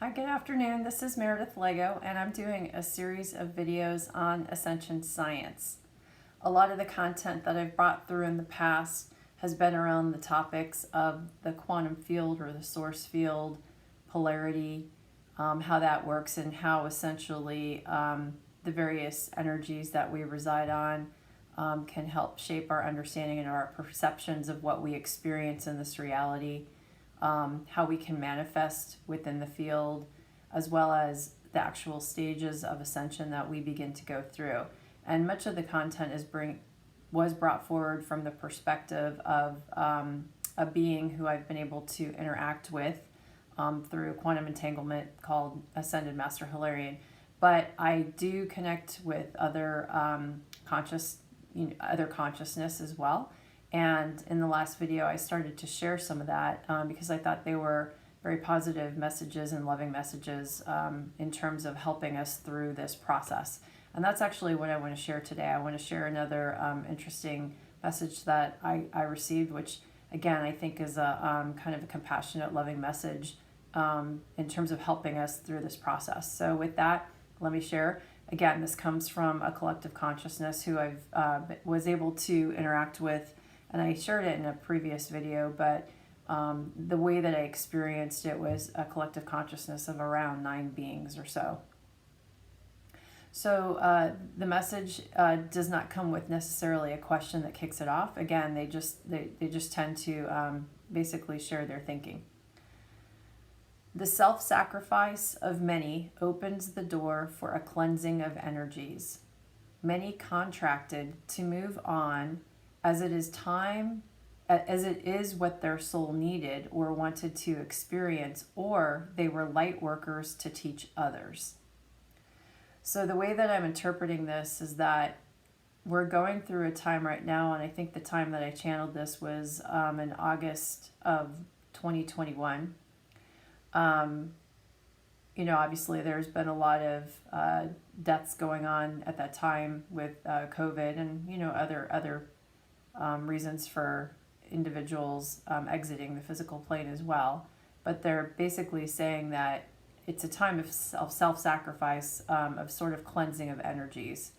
Hi, good afternoon. This is Meredith Lego, and I'm doing a series of videos on Ascension science. A lot of the content that I've brought through in the past has been around the topics of the quantum field or the source field, polarity, how that works, and how essentially the various energies that we reside on can help shape our understanding and our perceptions of what we experience in this reality. How we can manifest within the field, as well as the actual stages of ascension that we begin to go through. And much of the content was brought forward from the perspective of a being who I've been able to interact with through quantum entanglement called Ascended Master Hilarion. But I do connect with other other consciousness as well. And in the last video, I started to share some of that because I thought they were very positive messages and loving messages in terms of helping us through this process. And that's actually what I want to share today. I want to share another interesting message that I received, which again, I think is a kind of a compassionate, loving message in terms of helping us through this process. So with that, let me share. Again, this comes from a collective consciousness who I was able to interact with, and I shared it in a previous video, but the way that I experienced it was a collective consciousness of around 9 beings or so. So the message does not come with necessarily a question that kicks it off. Again, they just tend to basically share their thinking. The self-sacrifice of many opens the door for a cleansing of energies. Many contracted to move on as it is what their soul needed or wanted to experience, or they were light workers to teach others. So the way that I'm interpreting this is that we're going through a time right now, and I think the time that I channeled this was in August of 2021. Obviously there's been a lot of deaths going on at that time with COVID and, other reasons for individuals exiting the physical plane as well. But they're basically saying that it's a time of self-sacrifice, of sort of cleansing of energies.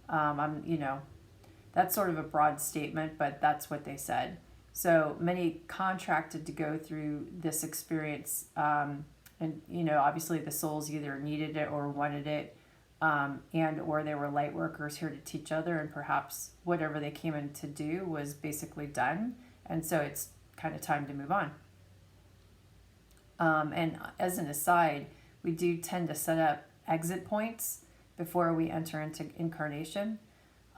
That's sort of a broad statement, but that's what they said. So many contracted to go through this experience, and obviously the souls either needed it or wanted it, and or they were light workers here to teach other, and perhaps whatever they came in to do was basically done, and so it's kind of time to move on. And as an aside, we do tend to set up exit points before we enter into incarnation,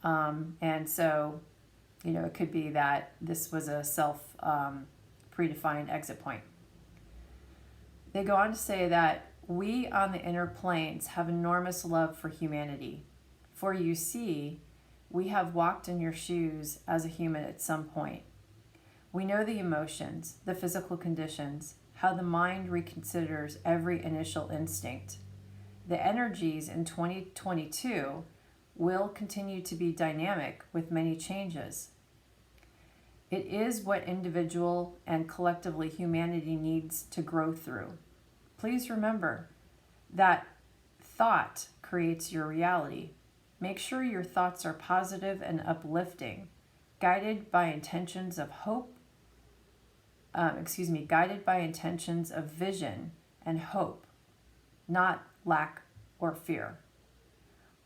and so it could be that this was a self predefined exit point. They go on to say that we on the inner planes have enormous love for humanity. For you see, we have walked in your shoes as a human at some point. We know the emotions, the physical conditions, how the mind reconsiders every initial instinct. The energies in 2022 will continue to be dynamic with many changes. It is what individual and collectively humanity needs to grow through. Please remember that thought creates your reality. Make sure your thoughts are positive and uplifting, guided by intentions of guided by intentions of vision and hope, not lack or fear.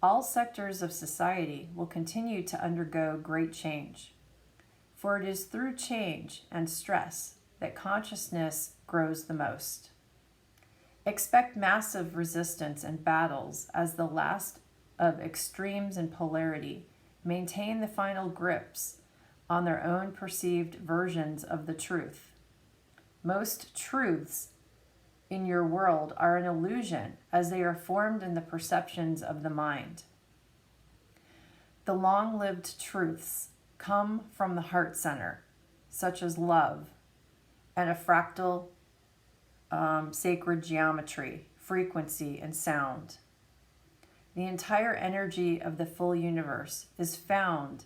All sectors of society will continue to undergo great change. For it is through change and stress that consciousness grows the most. Expect massive resistance and battles as the last of extremes and polarity maintain the final grips on their own perceived versions of the truth. Most truths in your world are an illusion as they are formed in the perceptions of the mind. The long-lived truths come from the heart center, such as love and a fractal sacred geometry, frequency, and sound. The entire energy of the full universe is found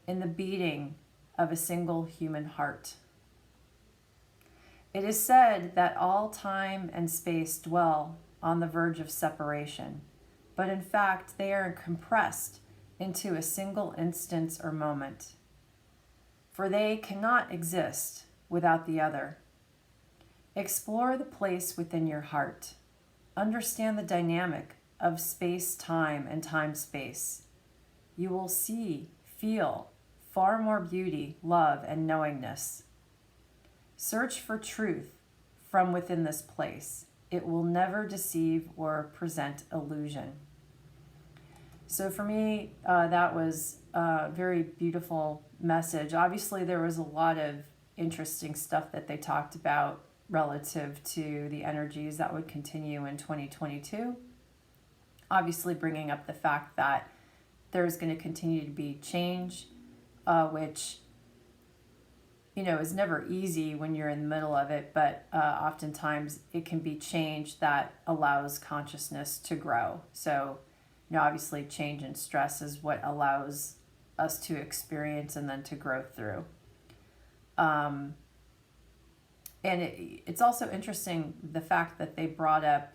in the beating of a single human heart. It is said that all time and space dwell on the verge of separation, but in fact they are compressed into a single instance or moment, for they cannot exist without the other. Explore the place within your heart. Understand the dynamic of space-time and time-space. You will see, feel far more beauty, love, and knowingness. Search for truth from within this place. It will never deceive or present illusion. So for me, that was a very beautiful message. Obviously, there was a lot of interesting stuff that they talked about relative to the energies that would continue in 2022. Obviously, bringing up the fact that there's going to continue to be change, which is never easy when you're in the middle of it, but oftentimes it can be change that allows consciousness to grow. So, obviously change and stress is what allows us to experience and then to grow through. And it's also interesting the fact that they brought up,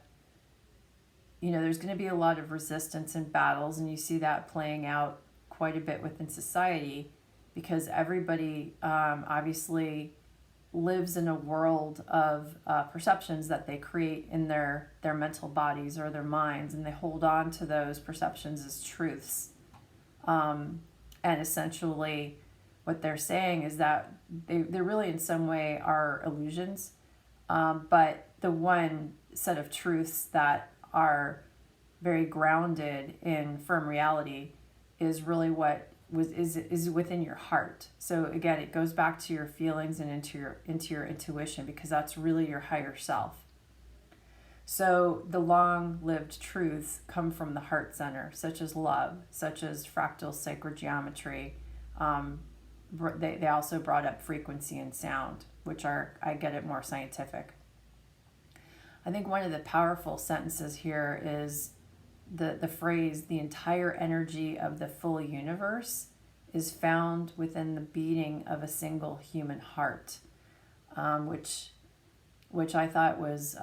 there's going to be a lot of resistance and battles, and you see that playing out quite a bit within society, because everybody obviously lives in a world of perceptions that they create in their mental bodies or their minds, and they hold on to those perceptions as truths. And essentially what they're saying is that they really in some way are illusions, but the one set of truths that are very grounded in firm reality is really what is within your heart. So again, it goes back to your feelings and into your intuition, because that's really your higher self. So the long-lived truths come from the heart center, such as love, such as fractal sacred geometry. They also brought up frequency and sound, which I get it, more scientific. I think one of the powerful sentences here is the phrase, the entire energy of the full universe is found within the beating of a single human heart, which I thought was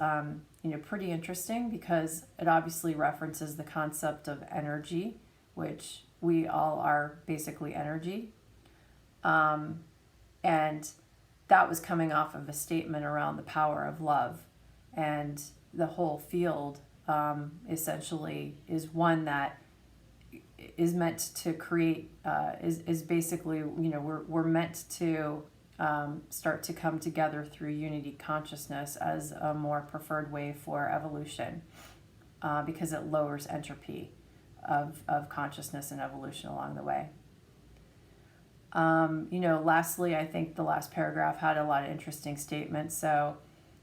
pretty interesting, because it obviously references the concept of energy, which we all are basically energy. And that was coming off of a statement around the power of love, and the whole field essentially is one that is meant to create, is basically, we're meant to start to come together through unity consciousness as a more preferred way for evolution, because it lowers entropy of consciousness and evolution along the way. Lastly, I think the last paragraph had a lot of interesting statements. So,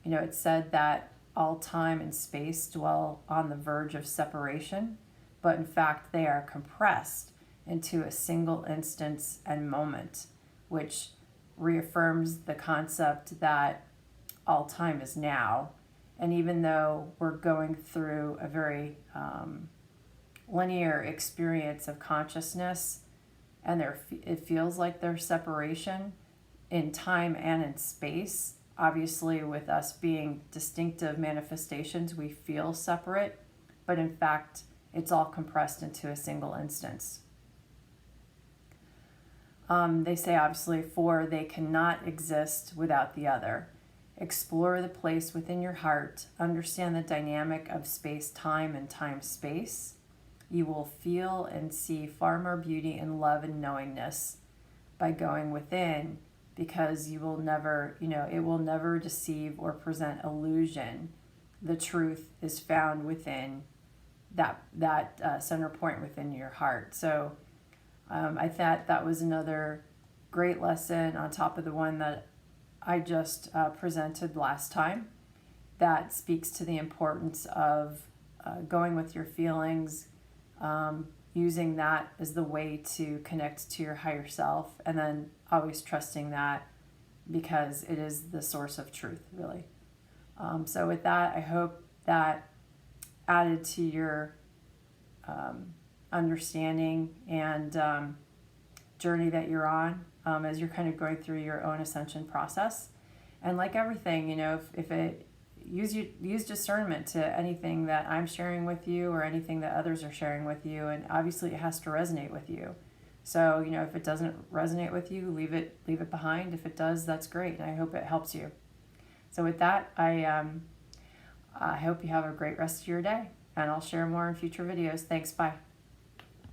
it said that all time and space dwell on the verge of separation, but in fact they are compressed into a single instance and moment, which reaffirms the concept that all time is now. And even though we're going through a very linear experience of consciousness, and it feels like there's separation in time and in space, obviously with us being distinctive manifestations, we feel separate, but in fact it's all compressed into a single instance. They say, obviously, for they cannot exist without the other. Explore the place within your heart. Understand the dynamic of space-time and time-space. You will feel and see far more beauty and love and knowingness by going within, because you will never, it will never deceive or present illusion. The truth is found within that center point within your heart. So I thought that was another great lesson on top of the one that I just presented last time, that speaks to the importance of going with your feelings, using that as the way to connect to your higher self, and then always trusting that, because it is the source of truth, really. So with that, I hope that added to your understanding and journey that you're on as you're kind of going through your own ascension process. And like everything, you know, if it use discernment to anything that I'm sharing with you or anything that others are sharing with you, and obviously it has to resonate with you. So, you know, if it doesn't resonate with you, leave it behind. If it does, that's great, and I hope it helps you. So with that, I hope you have a great rest of your day, and I'll share more in future videos. Thanks, bye.